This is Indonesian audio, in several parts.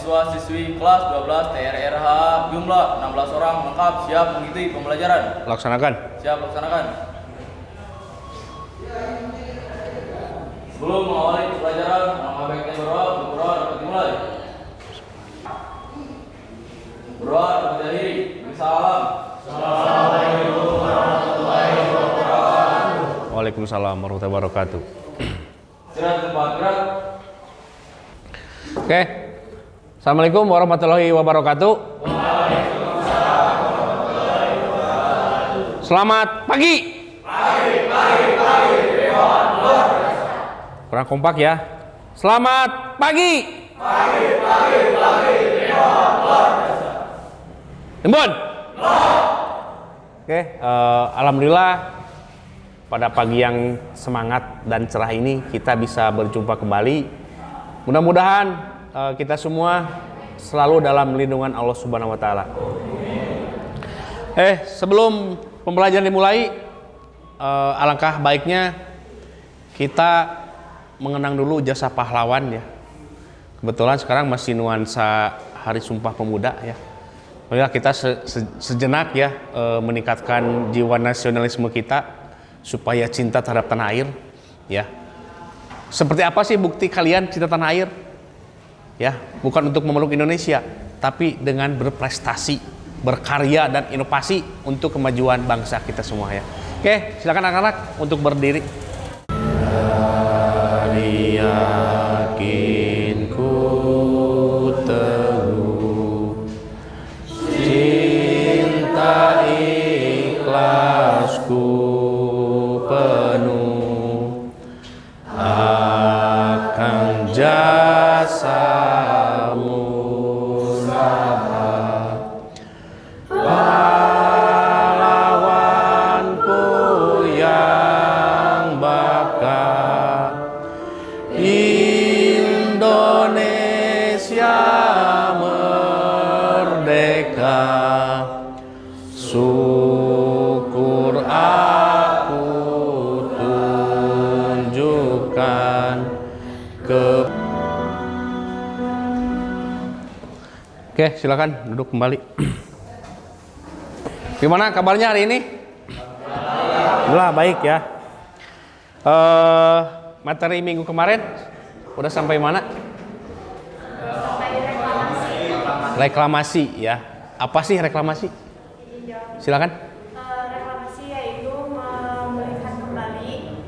siswa-siswi kelas 12 TRRH jumlah 16 orang lengkap siap mengikuti pembelajaran. Laksanakan. Siap laksanakan. Sebelum mengawali pembelajaran, alangkah baiknya berdoa dapat dimulai. Berdoa dapat diakhiri. Salam. Assalamualaikum warahmatullahi wabarakatuh. Waalaikumsalam warahmatullahi wabarakatuh. Istirahat tempat gerak. Oke. Assalamualaikum warahmatullahi wabarakatuh. Waalaikumsalam warahmatullahi wabarakatuh. Selamat pagi. Pagi. Dewan luar biasa. Kurang kompak ya. Selamat pagi. Pagi. Dewan luar biasa. Tembun. Oke, alhamdulillah pada pagi yang semangat dan cerah ini kita bisa berjumpa kembali. Mudah-mudahan kita semua selalu dalam lindungan Allah Subhanahu wa taala. Sebelum pembelajaran dimulai, alangkah baiknya kita mengenang dulu jasa pahlawan ya. Kebetulan sekarang masih nuansa Hari Sumpah Pemuda ya. Marilah kita sejenak ya meningkatkan jiwa nasionalisme kita supaya cinta terhadap tanah air ya. Seperti apa sih bukti kalian cinta tanah air? Ya, bukan untuk memeluk Indonesia, tapi dengan berprestasi, berkarya dan inovasi untuk kemajuan bangsa kita semua ya. Oke, silakan anak-anak untuk berdiri. Yakin ku teguh cinta ikhlasku penuh akan jasamu sahabat pahlawanku yang bakal Indonesia merdeka. Syukur aku tunjukkan ke. Oke, silakan duduk kembali. Gimana kabarnya hari ini? Alhamdulillah baik ya. Materi minggu kemarin udah sampai mana? Reklamasi ya. Apa sih reklamasi? Silakan. Reklamasi yaitu memulihkan kembali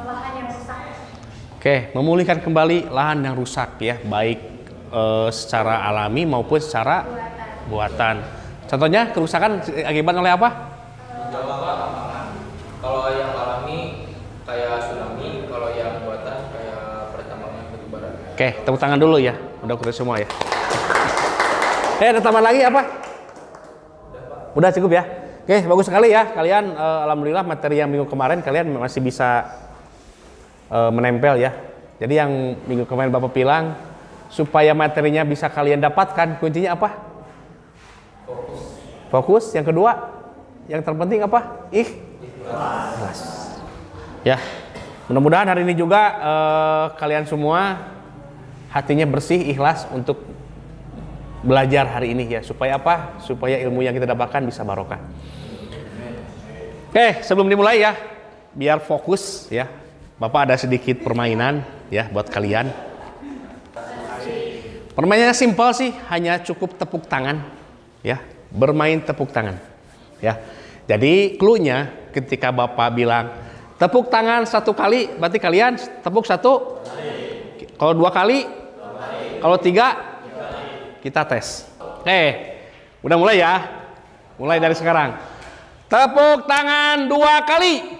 lahan yang rusak. Oke, memulihkan kembali lahan yang rusak ya, baik secara alami maupun secara buatan. Contohnya kerusakan akibat oleh apa? Kalau yang alami kayak tsunami, kalau yang buatan kayak pertambangan batubara. Oke, tepuk tangan dulu ya. Udah kita semua ya. Ada tambahan lagi apa? Udah cukup ya. Oke, bagus sekali ya. Kalian alhamdulillah materi yang minggu kemarin kalian masih bisa menempel ya. Jadi yang minggu kemarin Bapak bilang supaya materinya bisa kalian dapatkan, kuncinya apa? Fokus. Yang kedua, yang terpenting apa? Ikhlas. Ya. Mudah-mudahan hari ini juga kalian semua hatinya bersih, ikhlas untuk belajar hari ini ya. Supaya apa? Supaya ilmu yang kita dapatkan bisa barokah. Oke, sebelum dimulai ya, biar fokus ya. Bapak ada sedikit permainan ya buat kalian. Permainannya simpel sih, hanya cukup tepuk tangan ya. Bermain tepuk tangan ya. Jadi cluenya ketika Bapak bilang tepuk tangan satu kali, berarti kalian tepuk satu. Kalau dua kali, kalau tiga, kita tes. Udah mulai ya. Mulai dari sekarang. Tepuk tangan dua kali.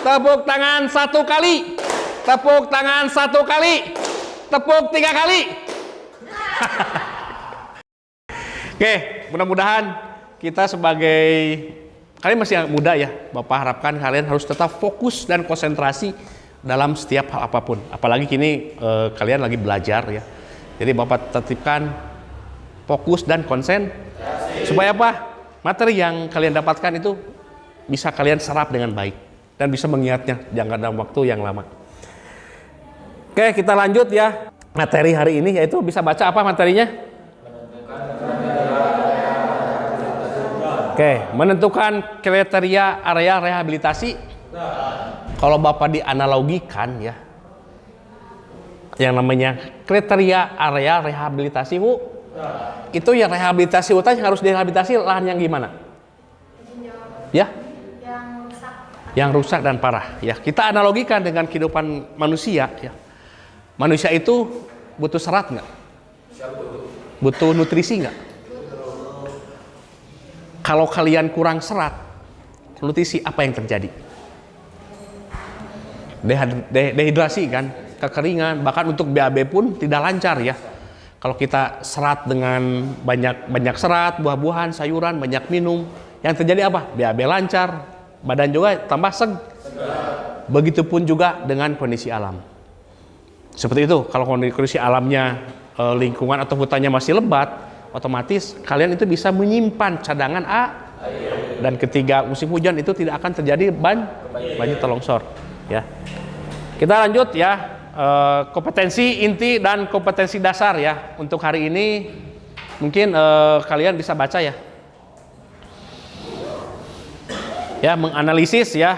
Tepuk tangan satu kali. Tepuk tangan satu kali. Tepuk tiga kali. Mudah-mudahan kita sebagai kalian masih muda ya, Bapak harapkan kalian harus tetap fokus dan konsentrasi dalam setiap hal apapun. Apalagi kini kalian lagi belajar ya. Jadi Bapak tetapkan fokus dan konsen supaya apa? Materi yang kalian dapatkan itu bisa kalian serap dengan baik dan bisa mengingatnya jangan dalam waktu yang lama. Kita lanjut ya. materi hari ini, yaitu bisa baca apa materinya? Oke, menentukan kriteria area rehabilitasi. Kalau Bapak dianalogikan ya, yang namanya kriteria area rehabilitasi Bu, itu yang rehabilitasi hutan harus direhabilitasi lahan yang gimana? Ya? Yang rusak dan parah. Ya, kita analogikan dengan kehidupan manusia. Ya. Manusia itu butuh serat nggak? Butuh nutrisi nggak? Kalau kalian kurang serat, nutrisi apa yang terjadi? Dehidrasi kan, kekeringan, bahkan untuk BAB pun tidak lancar ya. Kalau kita serat dengan banyak serat, buah-buahan, sayuran, banyak minum, yang terjadi apa? BAB lancar, badan juga tambah segar. Begitupun juga dengan kondisi alam. Seperti itu, kalau kondisi alamnya lingkungan atau hutannya masih lebat, otomatis kalian itu bisa menyimpan cadangan air. Dan ketika musim hujan itu tidak akan terjadi banjir atau longsor. Ya, kita lanjut ya, kompetensi inti dan kompetensi dasar ya. Untuk hari ini mungkin kalian bisa baca ya. Ya, menganalisis ya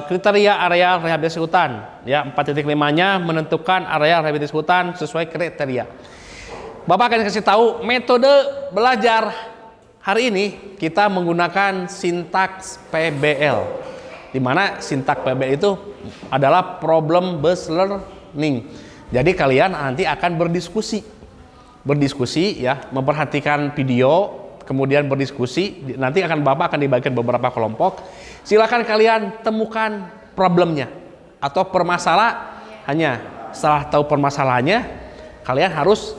kriteria area rehabilitasi hutan. Ya, 4.5-nya menentukan area rehabilitasi hutan sesuai kriteria. Bapak akan kasih tahu metode belajar hari ini kita menggunakan sintaks PBL. Di mana sintaks PBL itu adalah problem based learning. Jadi kalian nanti akan berdiskusi ya, memperhatikan video, kemudian berdiskusi. Nanti Bapak akan dibagikan beberapa kelompok. Silakan kalian temukan problemnya atau permasalahannya. Setelah tahu permasalahannya, kalian harus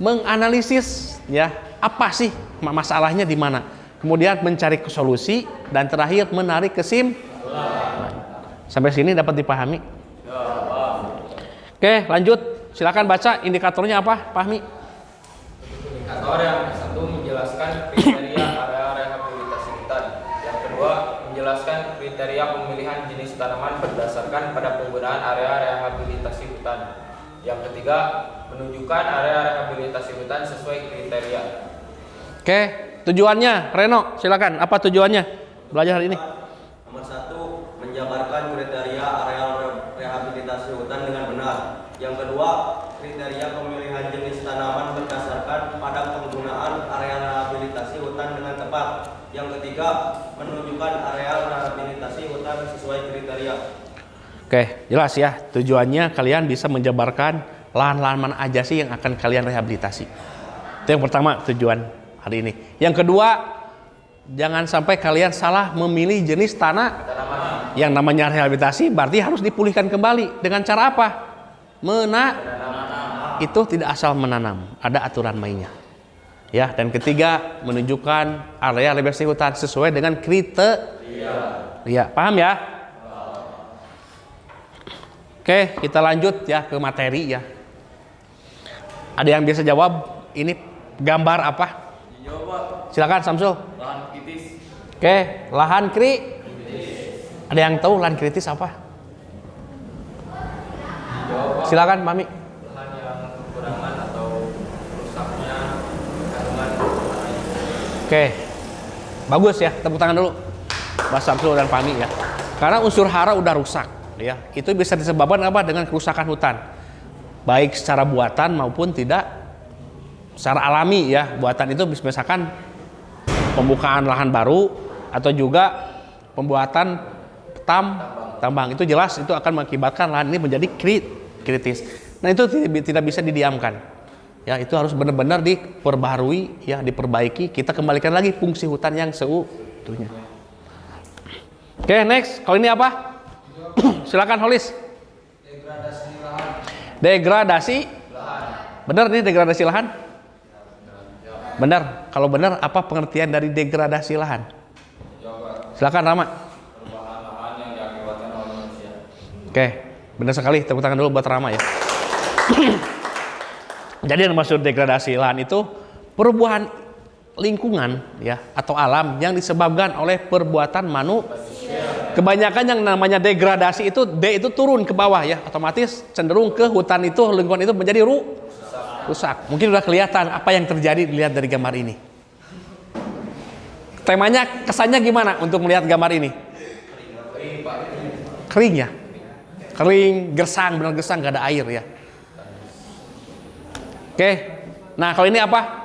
menganalisis ya, apa sih masalahnya di mana. Kemudian mencari solusi dan terakhir menarik kesimpulan. Sampai sini dapat dipahami? Oke, lanjut. Silakan baca indikatornya apa, Fahmi? Indikator yang satu menjelaskan kriteria area rehabilitasi hutan. Yang kedua menjelaskan kriteria pemilihan jenis tanaman berdasarkan pada penggunaan area rehabilitasi hutan. Yang ketiga menunjukkan area rehabilitasi hutan sesuai kriteria. Oke, tujuannya, Reno, silakan. Apa tujuannya belajar hari ini? Nomor 1, menjabarkan kriteria area rehabilitasi hutan dengan benar. Yang kedua, kriteria pemilihan jenis tanaman berdasarkan pada penggunaan area rehabilitasi hutan dengan tepat. Yang ketiga, menunjukkan area rehabilitasi hutan sesuai kriteria. Oke, jelas ya. Tujuannya kalian bisa menjabarkan lahan-lahan mana aja sih yang akan kalian rehabilitasi. Itu yang pertama tujuan hari ini. Yang kedua, jangan sampai kalian salah memilih jenis tanah. Yang namanya rehabilitasi berarti harus dipulihkan kembali. Dengan cara apa? Itu tidak asal menanam, ada aturan mainnya. Ya, dan ketiga menunjukkan area rehabilitasi hutan sesuai dengan kriteria. Paham ya? Oke, kita lanjut ya ke materi ya. Ada yang bisa jawab ini gambar apa? Silakan Samsul. Lahan kritis. Oke, lahan Ada yang tahu lahan kritis apa? Silakan, Mami. Lahan yang kekurangan atau rusaknya kandungan. Oke, bagus ya. Tepuk tangan dulu, Mas Samsul dan Fahmi ya. Karena unsur hara udah rusak, ya. Itu bisa disebabkan apa? Dengan kerusakan hutan, baik secara buatan maupun tidak secara alami ya. Buatan itu misalkan pembukaan lahan baru atau juga pembuatan tambang. Itu jelas itu akan mengakibatkan lahan ini menjadi kritis. Nah, itu tidak bisa didiamkan. Ya, itu harus benar-benar diperbaharui, ya, diperbaiki. Kita kembalikan lagi fungsi hutan yang seutuhnya. Oke, next. Kalau ini apa? Silakan Holis. Degradasi lahan. Degradasi lahan. Benar nih degradasi lahan? Benar. Kalau benar, apa pengertian dari degradasi lahan? Silakan Rama. Perubahan lahan yang diakibatkan oleh manusia. Oke, benar sekali. Tepuk tangan dulu buat Rama ya. Jadi yang maksud degradasi lahan itu perubahan lingkungan ya atau alam yang disebabkan oleh perbuatan manusia. Kebanyakan yang namanya degradasi itu D itu turun ke bawah ya, otomatis cenderung ke hutan itu, lingkungan itu menjadi rusak. Mungkin udah kelihatan apa yang terjadi dilihat dari gambar ini. Temanya kesannya gimana untuk melihat gambar ini? Kering ya, kering, gersang, benar gersang, gak ada air ya. Oke, nah kalau ini apa?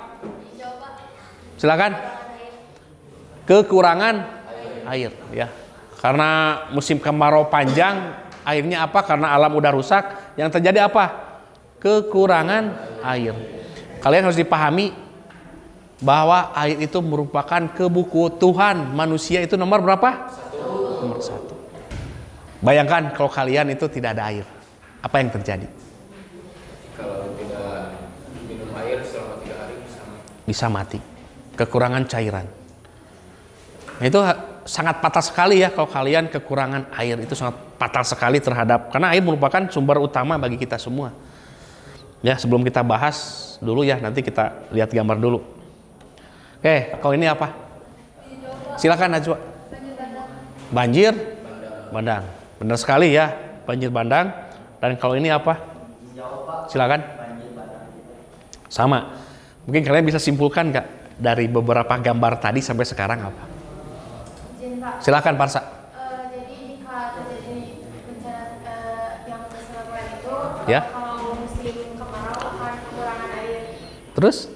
Silakan. Kekurangan air ya. Karena musim kemarau panjang, airnya apa? Karena alam udah rusak, yang terjadi apa? Kekurangan air. Kalian harus dipahami bahwa air itu merupakan kebutuhan manusia itu nomor berapa? Nomor 1. Bayangkan kalau kalian itu tidak ada air, apa yang terjadi? Kalau tidak minum air selama 3 hari Bisa mati. Kekurangan cairan. Nah, itu sangat fatal sekali ya kalau kalian kekurangan air, itu sangat fatal sekali terhadap, karena air merupakan sumber utama bagi kita semua. Ya, sebelum kita bahas dulu ya, nanti kita lihat gambar dulu. Oke, kalau ini apa? Silakan Najwa. Banjir bandang. Benar sekali ya, banjir bandang. Dan kalau ini apa? Silakan. Sama. Mungkin kalian bisa simpulkan Kak dari beberapa gambar tadi sampai sekarang apa? Silakan Parsa. Jadi jika terjadi bencana yang disebabkan itu, Ya. kalau musim kemarau akan kekurangan air. Terus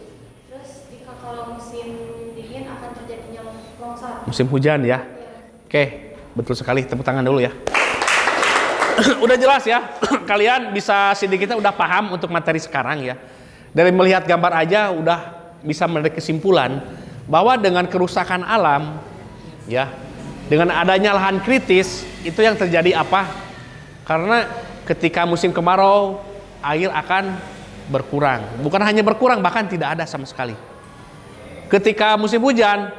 Jika kalau musim dingin akan terjadinya longsor. musim hujan ya. Oke, betul sekali. Tepuk tangan dulu ya. Udah jelas ya. Kalian bisa sedikitnya udah paham untuk materi sekarang ya. Dari melihat gambar aja udah bisa menarik kesimpulan bahwa dengan kerusakan alam ya, dengan adanya lahan kritis, itu yang terjadi apa? Karena ketika musim kemarau, air akan berkurang. Bukan hanya berkurang, bahkan tidak ada sama sekali. Ketika musim hujan,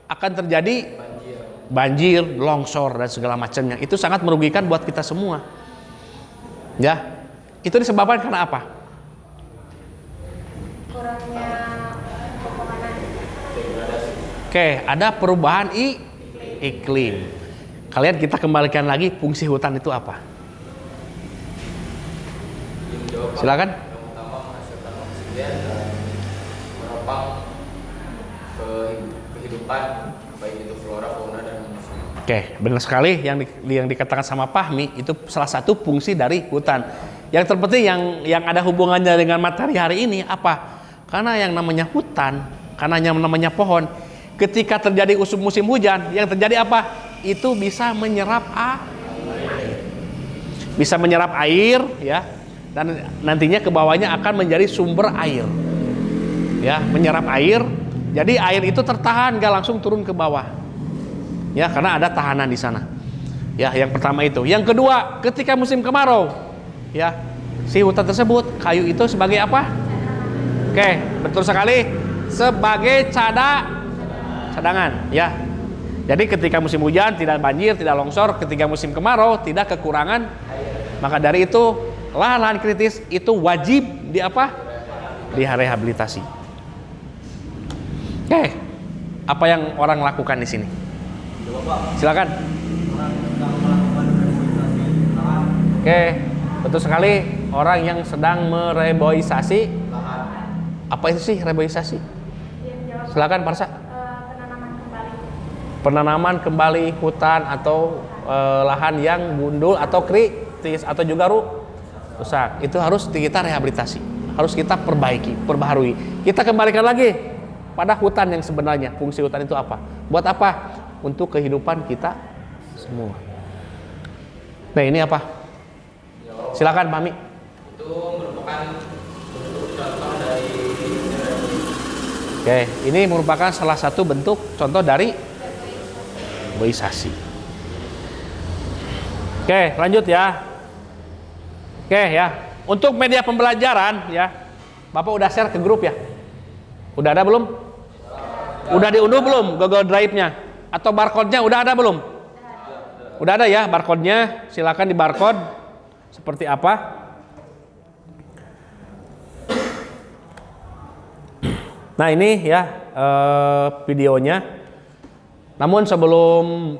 akan terjadi banjir, longsor, dan segala macamnya. Itu sangat merugikan buat kita semua. Ya, itu disebabkan karena apa? Kurangnya pepohonan. Oke, ada perubahan iklim. Kalian kita kembalikan lagi, fungsi hutan itu apa? Silakan. Yang utama menghasilkan oksigen dan menopang kehidupan baik itu flora, fauna dan manusia. Oke, benar sekali yang dikatakan sama Fahmi itu salah satu fungsi dari hutan. Yang terpenting yang ada hubungannya dengan materi hari ini apa? Karena yang namanya hutan, karena yang namanya pohon, ketika terjadi musim hujan, yang terjadi apa? Itu bisa menyerap air. Bisa menyerap air ya. Dan nantinya ke bawahnya akan menjadi sumber air. Ya, menyerap air. Jadi air itu tertahan, gak langsung turun ke bawah. Ya, karena ada tahanan di sana. Ya, yang pertama itu. Yang kedua, ketika musim kemarau, ya, si hutan tersebut, kayu itu sebagai apa? Oke, betul sekali. Sebagai cadangan, ya. Jadi ketika musim hujan tidak banjir, tidak longsor, ketika musim kemarau tidak kekurangan. Maka dari itu lahan-lahan kritis itu wajib direhabilitasi. Oke, apa yang orang lakukan di sini? Silakan. Oke, betul sekali, orang yang sedang mereboisasi. Apa itu sih reboisasi? Silakan Parsa. Penanaman kembali. Penanaman kembali hutan atau lahan yang gundul atau kritis atau juga rusak. Itu harus kita rehabilitasi, harus kita perbaharui. Kita kembalikan lagi pada hutan yang sebenarnya. Fungsi hutan itu apa? Buat apa? Untuk kehidupan kita semua. Nah, ini apa? Silakan Mami. Itu merupakan bentuk contoh dari. Oke, ini merupakan salah satu bentuk contoh dari reboisasi. Oke, lanjut ya. Oke ya, untuk media pembelajaran ya, Bapak udah share ke grup ya? Udah ada belum? Udah diunduh belum Google Drive-nya? Atau barcode-nya udah ada belum? Udah ada ya barcode-nya, silakan di barcode seperti apa? Nah ini ya videonya. Namun sebelum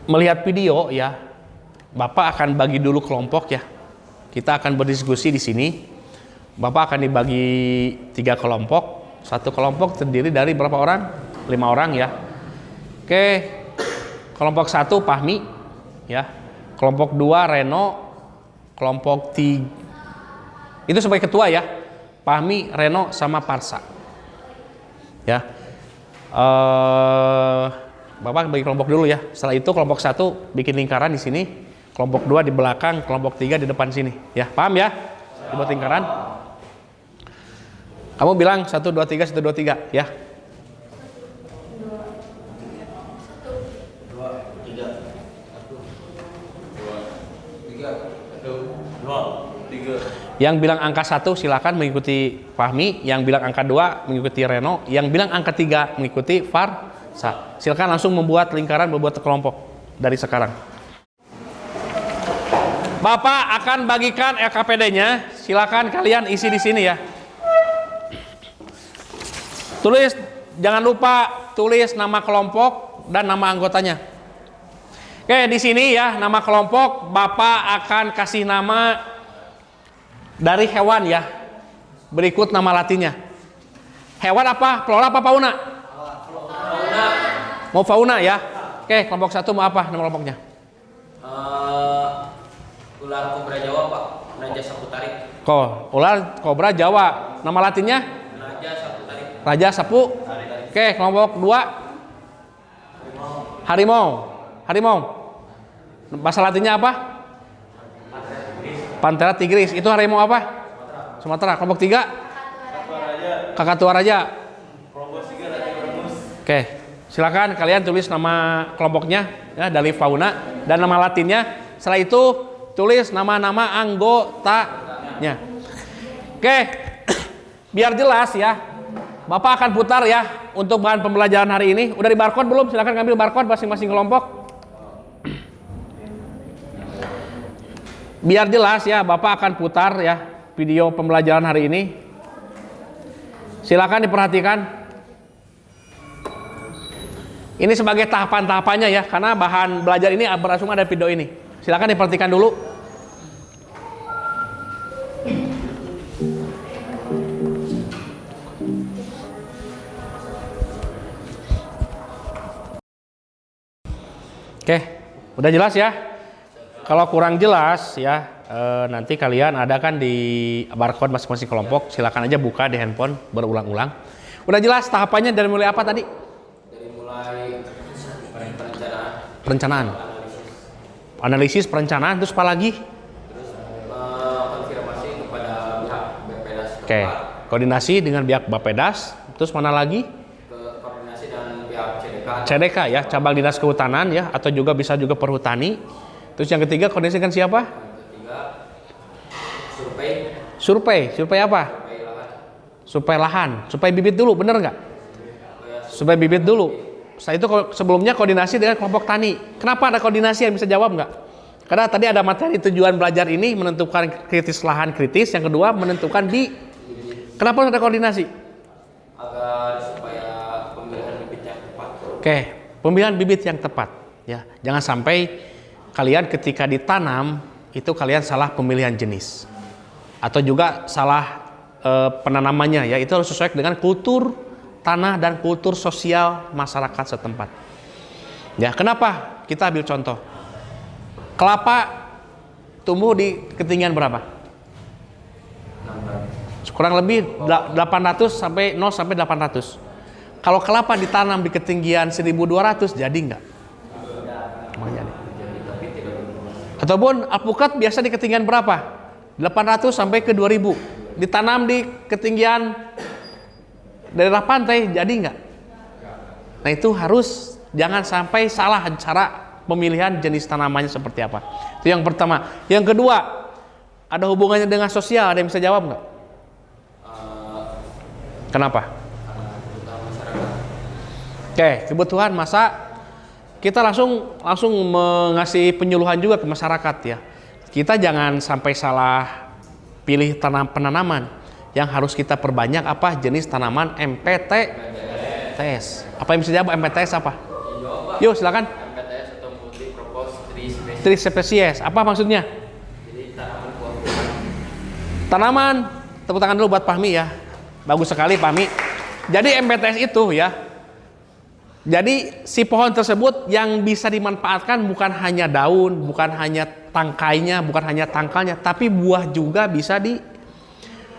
melihat video ya, Bapak akan bagi dulu kelompok ya. Kita akan berdiskusi di sini. Bapak akan dibagi 3 kelompok. Satu kelompok terdiri dari berapa orang? 5 orang ya. Oke, kelompok 1 Fahmi ya. Kelompok 2 Reno. Kelompok 3 itu sebagai ketua ya. Fahmi, Reno sama Parsa. Ya. Bapak bagi kelompok dulu ya. Setelah itu kelompok 1 bikin lingkaran di sini. Kelompok 2 di belakang, kelompok 3 di depan sini. Ya, paham ya? Dibuat lingkaran. Kamu bilang 1 2 3 1 2 3 ya. 3. Yang bilang angka 1 silakan mengikuti Fahmi, yang bilang angka 2 mengikuti Reno, yang bilang angka 3 mengikuti Farsa. Silakan langsung membuat lingkaran, membuat kelompok dari sekarang. Bapak akan bagikan LKPD-nya, silakan kalian isi di sini ya. Tulis, jangan lupa tulis nama kelompok dan nama anggotanya. Oke, di sini ya, nama kelompok Bapak akan kasih nama dari hewan ya. Berikut nama latinnya. Hewan apa? Flora apa fauna? Fauna. Mau fauna ya. Oke, kelompok 1 mau apa nama kelompoknya? Ular kobra Jawa, Pak. Raja sapu tarik. Ular kobra Jawa. Nama latinnya? Raja sapu tarik. Raja sapu. Oke, kelompok 2 harimau. Harimau. Bahasa latinnya apa? Panthera tigris. Itu harimau apa? Sumatera. Kelompok 3 Kakatua raja. Oke, silakan kalian tulis nama kelompoknya ya, dari fauna dan nama latinnya. Setelah itu tulis nama-nama anggotanya. Oke, biar jelas ya. Bapak akan putar ya untuk bahan pembelajaran hari ini. Udah di barcode belum? Silakan ngambil barcode masing-masing kelompok. Biar jelas ya, Bapak akan putar ya video pembelajaran hari ini. Silakan diperhatikan. Ini sebagai tahapan-tahapannya ya, karena bahan belajar ini berlangsung ada video ini. Silakan diperhatikan dulu. Oke, udah jelas ya? Kalau kurang jelas ya, nanti kalian ada kan di barcode masing-masing kelompok. Silakan aja buka di handphone berulang-ulang. Udah jelas tahapannya dari mulai apa tadi? Dari mulai Perencanaan. Analisis perencanaan, terus apa lagi? Terus konfirmasi kepada pihak BPDAS. Oke, koordinasi dengan pihak Bappedas. Terus mana lagi? Koordinasi dengan pihak CDK. CDK ya, cabang dinas kehutanan ya, atau juga bisa juga perhutani. Terus yang ketiga koordinasi dengan siapa? Ketiga, survei. Survei apa? Survei lahan, survei bibit dulu, bener nggak? Survei bibit dulu. Setelah itu sebelumnya koordinasi dengan kelompok tani. Kenapa ada koordinasi, yang bisa jawab nggak? Karena tadi ada materi tujuan belajar ini menentukan kritis lahan kritis. Yang kedua menentukan kenapa ada koordinasi? Agar supaya pemilihan bibit yang tepat. Oke, pemilihan bibit yang tepat. Ya, jangan sampai kalian ketika ditanam itu kalian salah pemilihan jenis atau juga salah penanamannya. Ya, itu harus sesuai dengan kultur tanah dan kultur sosial masyarakat setempat. Ya, kenapa? Kita ambil contoh. Kelapa tumbuh di ketinggian berapa? Kurang lebih 800 sampai 0 sampai 800. Kalau kelapa ditanam di ketinggian 1200 jadi enggak? Jadi. Ataupun alpukat biasa di ketinggian berapa? 800 sampai ke 2000. Ditanam di ketinggian daerah pantai jadi enggak? Nah, itu harus jangan sampai salah cara pemilihan jenis tanamannya seperti apa. Itu yang pertama. Yang kedua, ada hubungannya dengan sosial. Ada yang bisa jawab nggak? Kenapa? Oke, kebutuhan masa kita langsung mengasih penyuluhan juga ke masyarakat ya. Kita jangan sampai salah pilih penanaman. Yang harus kita perbanyak apa? Jenis tanaman MPTS. Apa yang bisa jawab MPTS apa? Yuk silakan. MPTS atau multi Trispesies. Apa maksudnya? Jadi tanaman buah-buahan. Tanaman. Tepuk tangan dulu buat Fahmi ya. Bagus sekali Fahmi. Jadi MPTS itu ya. Jadi si pohon tersebut yang bisa dimanfaatkan bukan hanya daun, bukan hanya tangkainya, bukan hanya tangkalnya, tapi buah juga bisa di.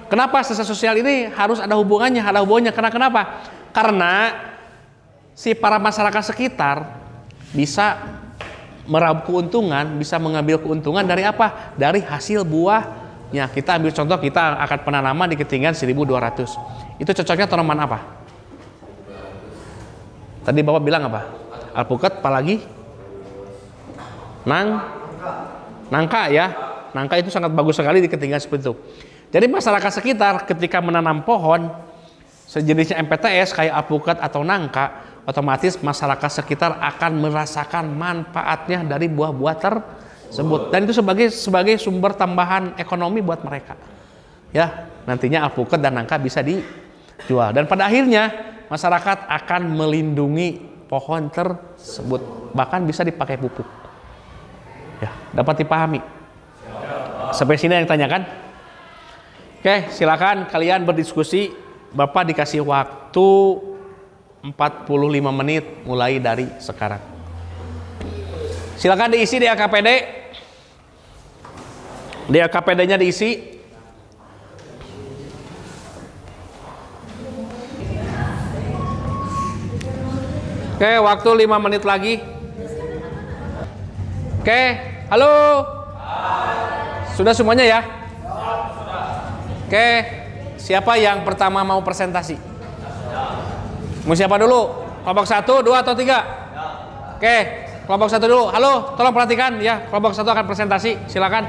Kenapa sisa sosial ini harus ada hubungannya? Ada hubungannya. Kenapa? Karena si para masyarakat sekitar bisa meraup keuntungan, bisa mengambil keuntungan dari apa? Dari hasil buahnya. Kita ambil contoh, kita akan penanaman di ketinggian 1200. Itu cocoknya tanaman apa? Tadi Bapak bilang apa? Alpukat, apalagi? Nangka ya. Nangka itu sangat bagus sekali di ketinggian seperti itu. Jadi masyarakat sekitar ketika menanam pohon sejenisnya MPTS kayak alpukat atau nangka, otomatis masyarakat sekitar akan merasakan manfaatnya dari buah-buah tersebut. Dan itu sebagai sumber tambahan ekonomi buat mereka. Ya, nantinya alpukat dan nangka bisa dijual. Dan pada akhirnya masyarakat akan melindungi pohon tersebut, bahkan bisa dipakai pupuk. Ya, dapat dipahami. Sampai sini yang tanyakan? Oke, silakan kalian berdiskusi. Bapak dikasih waktu 45 menit mulai dari sekarang. Silakan diisi di LKPD. Di LKPD-nya diisi. Oke, waktu 5 menit lagi. Oke, halo. Sudah semuanya ya? Oke, siapa yang pertama mau presentasi? Mau siapa dulu? Kelompok 1, 2, atau 3? Oke, kelompok 1 dulu. Halo, tolong perhatikan ya. Kelompok 1 akan presentasi. Silakan.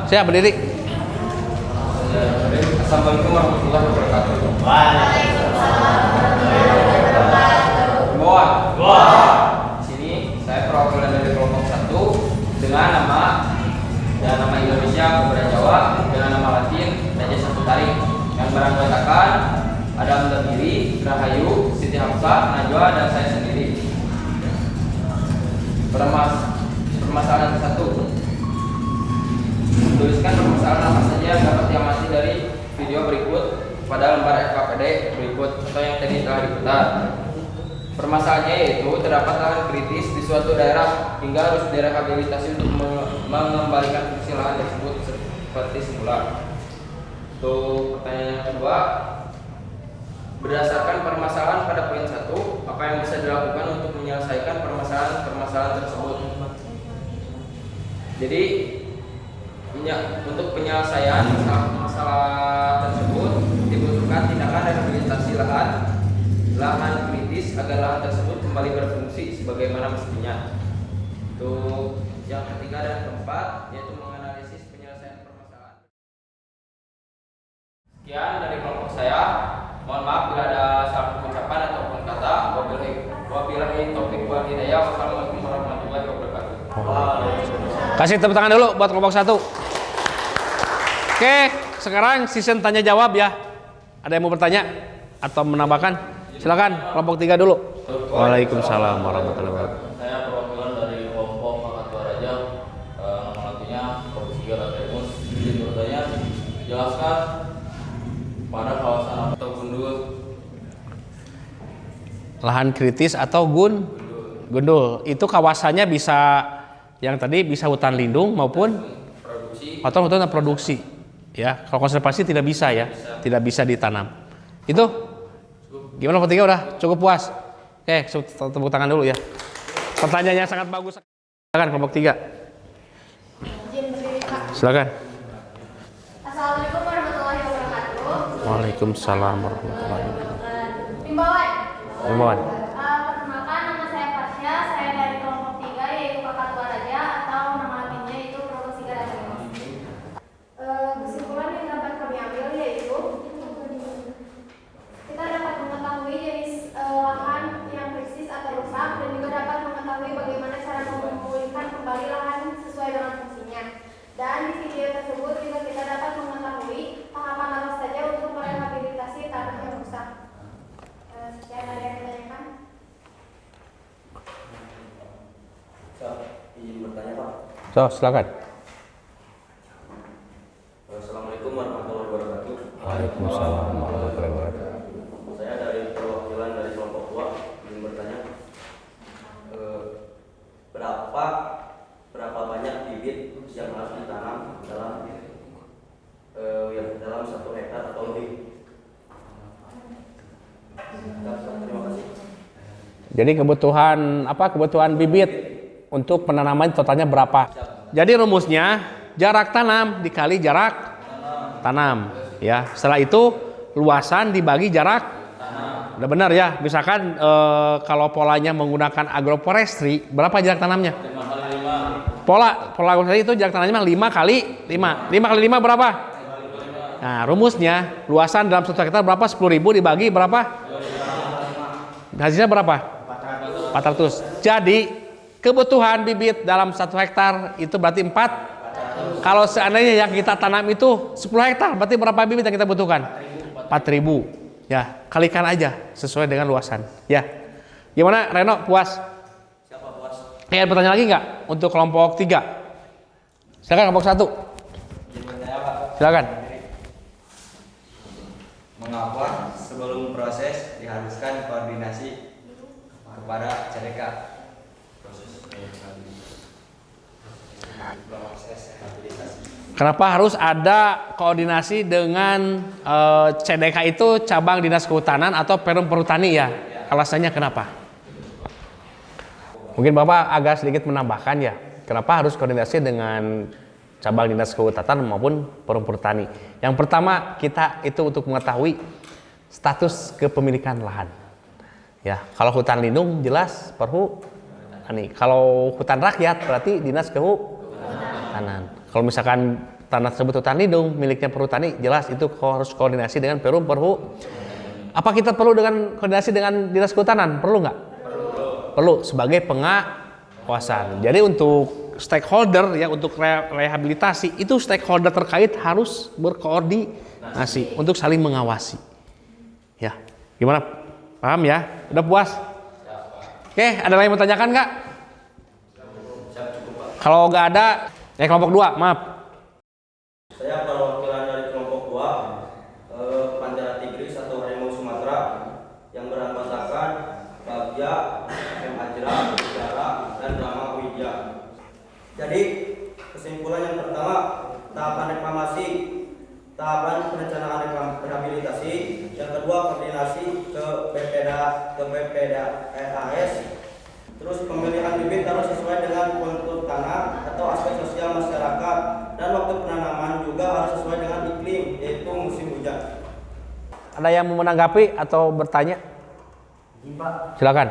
Siap, berdiri. Assalamualaikum warahmatullahi wabarakatuh. Di sini saya perwakilan dari kelompok 1 dengan nama Indonesia Kebudayaan Jawa, dengan nama Latin Raja Saputari, yang beranggotakan Adam Dabiri, Rahayu, Siti Hamzah, Najwa, dan saya sendiri. Permasalahan ke-1. Tuliskan permasalahan apa saja yang dapat diamati dari video berikut pada lembar LKPD berikut atau yang tadi telah diputar. Permasalahannya yaitu terdapat lahan kritis di suatu daerah hingga harus direhabilitasi untuk mengembalikan fungsi lahan tersebut seperti semula. Untuk pertanyaan yang kedua, berdasarkan permasalahan pada poin 1, apa yang bisa dilakukan untuk menyelesaikan permasalahan tersebut? Jadi untuk penyelesaian masalah tersebut dibutuhkan tindakan rehabilitasi lahan kritis agar lahan tersebut kembali berfungsi sebagaimana mestinya. Untuk yang ketiga dan keempat yaitu menganalisis penyelesaian permasalahan. Sekian dari kelompok saya. Mohon maaf bila ada salah pengucapan ataupun kata. Wabillahi taufiq wal hidayah. Wassalamualaikum warahmatullahi wabarakatuh. Kasih tepuk tangan dulu buat kelompok 1. Oke, sekarang season tanya jawab ya. Ada yang mau bertanya atau menambahkan? Silakan kelompok 3 dulu. Waalaikumsalam warahmatullahi wabarakatuh. Saya perwakilan dari kelompok Makatua Raja, nama latinya Profesi Galatemus. Izin bertanya, jelaskan pada kawasan atau gundul. Lahan kritis atau gundul. Itu kawasannya bisa yang tadi bisa hutan lindung maupun atau hutan produksi. Ya, kalau konservasi tidak bisa ya, tidak bisa ditanam. Itu gimana kelompok 3 udah cukup puas? Oke, tepuk tangan dulu ya. Pertanyaannya sangat bagus. Silakan kelompok 3. Izin berdiri, Kak. Silakan. Assalamualaikum warahmatullahi wabarakatuh. Waalaikumsalam warahmatullahi wabarakatuh. Himbauan. Himbauan. Perkenalkan, nama saya Fasya. Saya dari kelompok 3 yaitu Makatua Raja atau nama latinnya itu Profesi Galatemus. Kesimpulan yang dapat kami ambil yaitu kita dapat mengetahui jenis lahan yang krisis atau rusak dan juga dapat mengetahui bagaimana cara memulihkan kembali lahan sesuai dengan fungsinya. Dan di video tersebut juga kita dapat mengetahui tahapan apa saja untuk merehabilitasi tanah yang rusak. Sekian, ada yang ditanyakan? Izin bertanya. So, silakan. Assalamualaikum warahmatullahi wabarakatuh. Waalaikumsalam warahmatullahi wabarakatuh. Saya dari perwakilan dari kelompok tua ingin bertanya, berapa banyak bibit yang harus ditanam dalam 1 hektar atau lebih? Terima kasih. Jadi kebutuhan bibit untuk penanaman totalnya berapa? Jadi rumusnya jarak tanam dikali jarak tanam, ya. Setelah itu luasan dibagi jarak tanam. Udah benar ya. Misalkan kalau polanya menggunakan agroforestry, berapa jarak tanamnya? 5 kali 5. Pola agroforestry itu jarak tanamnya 5 kali 5. 5 kali 5 berapa? Nah, rumusnya luasan dalam 1 hektar berapa? 10.000 dibagi berapa? Hasilnya berapa? 400. Jadi kebutuhan bibit dalam 1 hektar itu berarti 4. Kalau seandainya yang kita tanam itu 10 hektar, berarti berapa bibit yang kita butuhkan? 4.000. Ya, kalikan aja sesuai dengan luasan. Ya. Gimana Reno, puas? Siapa puas? Ada pertanyaan lagi nggak untuk kelompok 3? Silakan kelompok 1. Silakan. Mengapa sebelum proses diharuskan koordinasi kepada CDK? Kenapa harus ada koordinasi dengan CDK itu cabang dinas kehutanan atau perum perhutani ya? Alasannya kenapa? Mungkin Bapak agak sedikit menambahkan ya. Kenapa harus koordinasi dengan cabang dinas kehutanan maupun perum perhutani? Yang pertama kita itu untuk mengetahui status kepemilikan lahan. Ya, kalau hutan lindung jelas perhutani. Kalau hutan rakyat berarti dinas kehutanan. Kalau misalkan tanah tersebut hutan lindung miliknya perhutani, jelas itu harus koordinasi dengan perum perhutani. Apa kita perlu dengan koordinasi dengan dinas kehutanan? Perlu nggak? Perlu sebagai pengawasan. Jadi untuk stakeholder ya, untuk rehabilitasi itu stakeholder terkait harus berkoordinasi untuk saling mengawasi. Ya, gimana? Paham ya? Udah puas? Oke, ada lagi yang mau tanyakan nggak? Kalau nggak ada, kelompok 2, maaf. Saya perwakilan dari kelompok 2, Pantera Tigris atau harimau Sumatera yang beranggotakan Bagja, M. Ajra, Ujara, dan Rama Widya. Jadi kesimpulan yang pertama, tahapan reklamasi, tahapan perencanaan rehabilitasi, yang kedua koordinasi ke BPDAS, terus pemilihan bibit harus sesuai dengan kontur tanah atau aspek sosial masyarakat, dan waktu penanaman juga harus sesuai dengan iklim, yaitu musim hujan. Ada yang mau menanggapi atau bertanya? Pak, Silakan.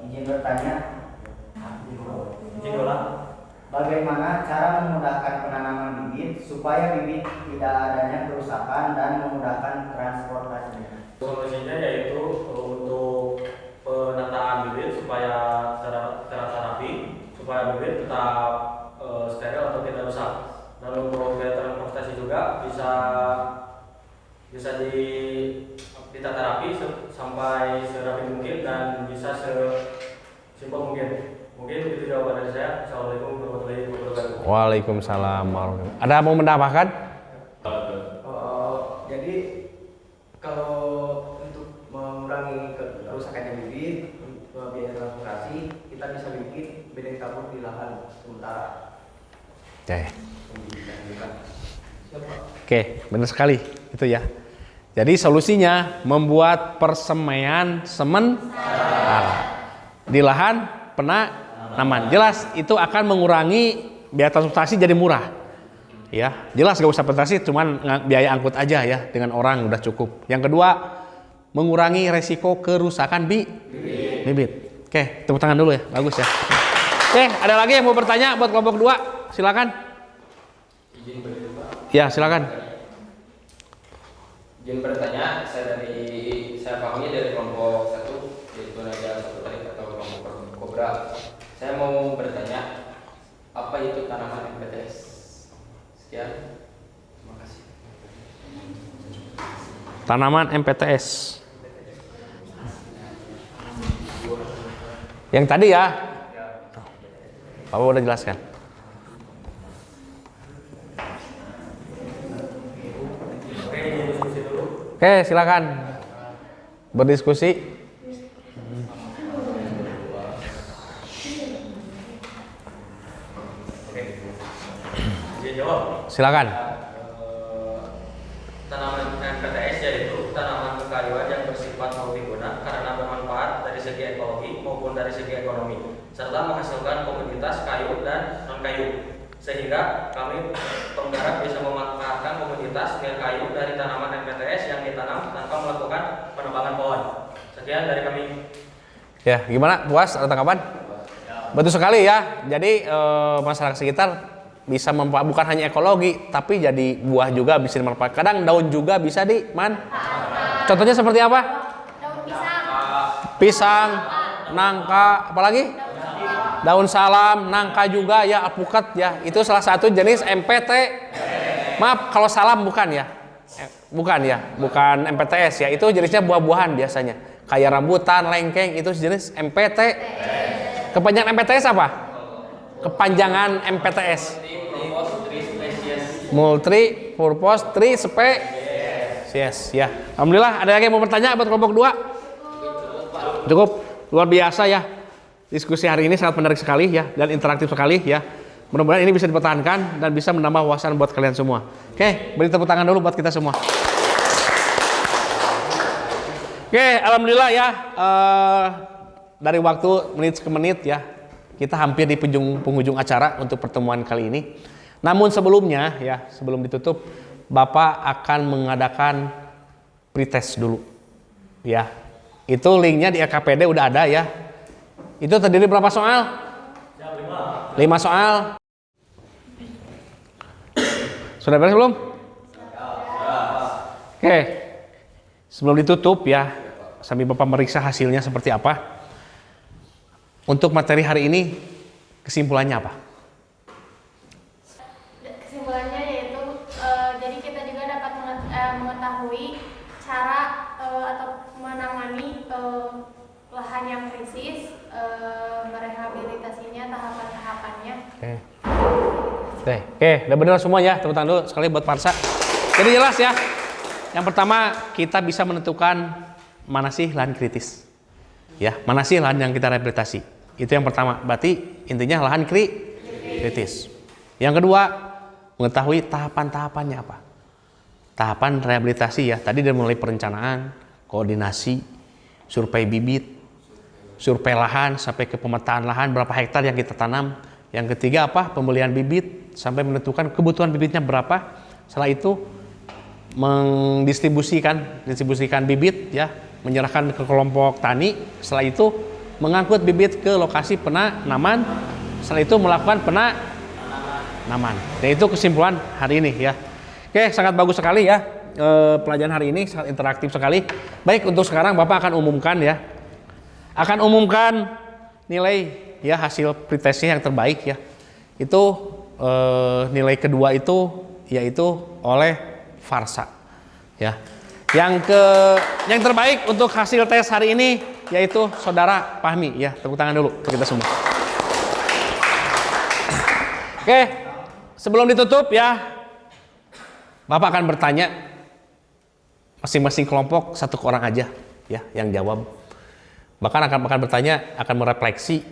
izin bertanya. Izin ulang. Bagaimana cara memudahkan penanaman bibit supaya bibit tidak adanya kerusakan dan memudahkan transportasinya? Solusinya yaitu untuk penataan bibit supaya terapi, supaya bibit tetap steril atau tidak rusak. Dan untuk biaya transportasi juga bisa ditata rapi sampai serapi mungkin dan bisa sesimpel mungkin. Mungkin itu jawaban dari saya. Assalamualaikum warahmatullahi wabarakatuh. Waalaikumsalam warahmatullahi wabarakatuh. Ada mau menambahkan? Jadi kalau untuk mengurangi kerusakannya bibit, biaya transportasi, kita bisa bikin bedeng tabur di lahan sementara. Oke, benar sekali itu ya. Jadi solusinya membuat persemaian sementara di lahan penanaman. Jelas itu akan mengurangi biaya transportasi jadi murah. Ya, jelas gak usah transportasi, cuman biaya angkut aja ya, dengan orang udah cukup. Yang kedua, mengurangi resiko kerusakan bibit. Oke, tepuk tangan dulu ya, bagus ya. Oke, ada lagi yang mau bertanya buat kelompok 2? Silakan. Ya, silakan. Izin bertanya, saya pahamnya dari kelompok 1, yaitu Naga Satu Tarik atau kelompok Kobra. Saya mau bertanya, apa itu tanaman MPTS? Sekian, terima kasih. Tanaman MPTS. Yang tadi ya. Bapak udah jelaskan. Oke, silakan berdiskusi. Dia jawab. Silakan. Tanaman NPTS yaitu tanaman kekayuan yang bersifat multiguna karena bermanfaat dari segi ekologi maupun dari segi ekonomi, serta menghasilkan komoditas kayu dan non-kayu. Sehingga kami penggarap bisa memanfaatkan komoditas nilai kayu dari tanaman NPTS yang ditanam tanpa melakukan penebangan pohon. Sekian dari kami. Ya, gimana? Puas atau tanggapan? Betul sekali ya. Jadi masyarakat sekitar bisa bukan hanya ekologi, tapi jadi buah juga bisa dimanfaatkan. Kadang daun juga bisa Contohnya seperti apa? Daun pisang. Pisang, nangka, apalagi? Daun salam, nangka juga ya, alpukat ya. Itu salah satu jenis MPT. Maaf kalau salam bukan ya. Bukan MPTS ya. Itu jenisnya buah-buahan biasanya. Kayak rambutan, lengkeng itu jenis MPT. Kepanjangan MPTS apa? Kepanjangan MPTS. Multi purpose tree species ya. Alhamdulillah, ada lagi yang mau bertanya buat kelompok 2? Cukup, luar biasa ya. Diskusi hari ini sangat menarik sekali ya dan interaktif sekali ya. Mudah-mudahan ini bisa dipertahankan dan bisa menambah wawasan buat kalian semua. Oke, beri tepuk tangan dulu buat kita semua. Oke, alhamdulillah ya. Dari waktu menit ke menit ya, kita hampir di penghujung acara untuk pertemuan kali ini. Namun sebelumnya ya, sebelum ditutup, Bapak akan mengadakan pretest dulu. Ya, itu linknya di LKPD udah ada ya. Itu terdiri berapa soal? 5 soal. Sudah beres belum? Oke, sebelum ditutup ya, sambil Bapak meriksa hasilnya seperti apa. Untuk materi hari ini, kesimpulannya apa? Kesimpulannya yaitu jadi kita juga dapat mengetahui cara atau menangani lahan yang krisis, merehabilitasinya, tahapan-tahapannya. Oke, udah benar semua ya. Tepuk tangan dulu sekali buat Parsa. Jadi jelas ya. Yang pertama, kita bisa menentukan mana sih lahan kritis. Ya, mana sih lahan yang kita rehabilitasi. Itu yang pertama. Berarti intinya lahan kritis. Yang kedua, mengetahui tahapan-tahapannya apa. Tahapan rehabilitasi ya. Tadi dari mulai perencanaan, koordinasi, survei bibit, survei lahan sampai ke pemetaan lahan berapa hektar yang kita tanam. Yang ketiga apa? Pembelian bibit sampai menentukan kebutuhan bibitnya berapa. Setelah itu distribusikan bibit ya, menyerahkan ke kelompok tani. Setelah itu mengangkut bibit ke lokasi penanaman. Setelah itu melakukan penanaman. Dan itu kesimpulan hari ini ya. Oke, sangat bagus sekali ya. Pelajaran hari ini sangat interaktif sekali. Baik, untuk sekarang Bapak akan umumkan ya. Akan umumkan nilai ya, hasil pretestnya yang terbaik ya. Itu nilai kedua itu yaitu oleh Farsa ya. Yang terbaik untuk hasil tes hari ini yaitu Saudara Fahmi ya. Tepuk tangan dulu untuk kita semua. Oke, sebelum ditutup ya, Bapak akan bertanya masing-masing kelompok satu orang aja ya yang jawab. Bahkan akan bertanya, akan merefleksi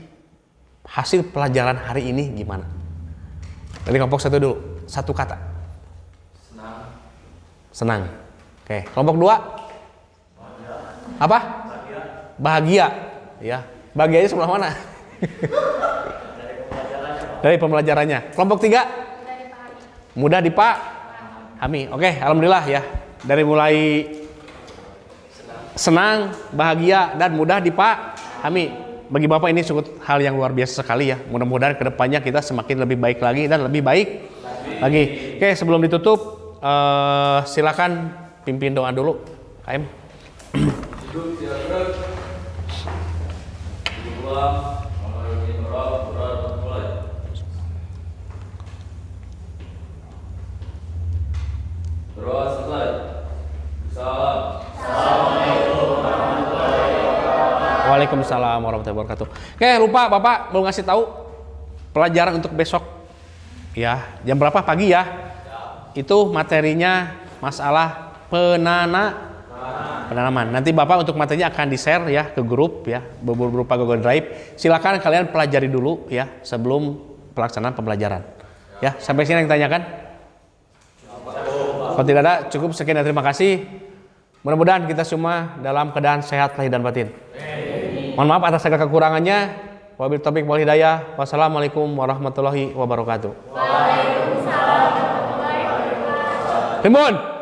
hasil pelajaran hari ini gimana. Dari kelompok satu dulu, satu kata. Senang. Oke, kelompok 2? Apa? Bahagia. Ya, bahagianya sebelah mana? Dari pembelajarannya. Kelompok 3? Mudah dipahami. Oke, alhamdulillah ya. Dari mulai senang, bahagia, dan mudah dipahami. Bagi Bapak ini sungguh hal yang luar biasa sekali ya. Mudah-mudahan kedepannya kita semakin lebih baik lagi dan lebih baik lagi. Oke, sebelum ditutup, silakan pimpin doa dulu, KM. Waalaikumsalam warahmatullahi wabarakatuh. Oke, lupa Bapak belum ngasih tahu pelajaran untuk besok ya, jam berapa? Pagi ya. Itu materinya masalah penanaman. Nanti Bapak untuk materinya akan di-share ya ke grup ya, berupa Google Drive. Silakan kalian pelajari dulu ya sebelum pelaksanaan pembelajaran. Ya, sampai sini yang ditanyakan? Kalau tidak ada, cukup sekian dan terima kasih. Mudah-mudahan kita semua dalam keadaan sehat lahir dan batin. Mohon maaf atas segala kekurangannya. Wabillahi taufiq wal hidayah. Wassalamualaikum warahmatullahi wabarakatuh. Waalaikumsalam warahmatullahi wabarakatuh. Timun.